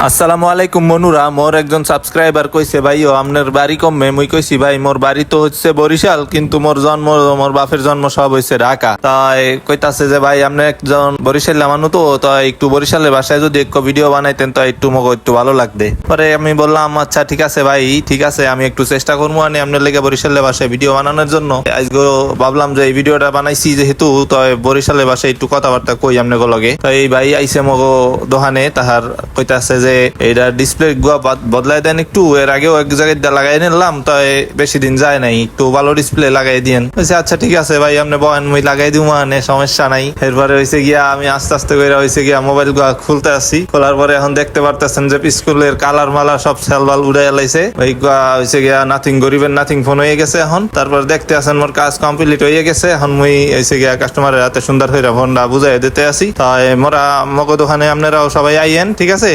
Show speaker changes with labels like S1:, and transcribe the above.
S1: আসসালামু আলাইকুম মনুরা, মোর একজন সাবস্ক্রাইবার কইছে ভাইও আপনার বাড়ি কমে। মুই কইছি ভাই মোর বাড়ি তো হচ্ছে বরিশাল, কিন্তু মোর বাপের জন্ম সব হইছে ঢাকা। তাই কইতাছে যে ভাই আপনি একজন বরিশালে মানুষ তো, তাই একটু বরিশালের ভাষায় যদি একটু ভিডিও বানাইতেন তো একটু মগো একটু ভালো লাগবে। পরে আমি বললাম আচ্ছা ঠিক আছে ভাই, ঠিক আছে আমি একটু চেষ্টা করবো আনি আপনার লেগে বরিশালের ভাষায় ভিডিও বানানোর জন্য। আজকে ভাবলাম যে এই ভিডিওটা বানাইছি যেহেতু, তো বরিশালের ভাষায় একটু কথাবার্তা কই আপনার লগে। তো এই ভাই আইসে মগো দোকানে, তাহার কইতাছে যে এটা ডিসপ্লে গুয়া বদলাই দেন একটু। এর আগেও এক জায়গায় লাগাই নিলাম, তাই বেশি দিন যায় নাই, একটু ভালো ডিসপ্লে লাগাই দিয়েন। আচ্ছা ঠিক আছে ভাই আপনি বলেন, মুই লাগাই দিব মানে সমস্যা নাই। এরপরে হয়েছে গিয়া আমি আস্তে আস্তে করে হয়েছে গিয়া মোবাইল গুলা খুলতে আসি। খোলার পরে এখন দেখতে পারতেছেন যে স্কুলের কালার মালা সব সেলবাল উড়াই লাইছে। ওই হয়েছে গিয়া নাথিং গরিবের নাথিং ফোন হয়ে গেছে। এখন তারপর দেখতে আছেন মোর কাজ কমপ্লিট হয়ে গেছে। এখন মুই হয়েছে গিয়া কাস্টমারের হাতে সুন্দর হয়ে ফোনটা বুঝাই দিতে আসি। তাই মোরা মগো দোকানে আপনারাও সবাই আইয়েন, ঠিক আছে।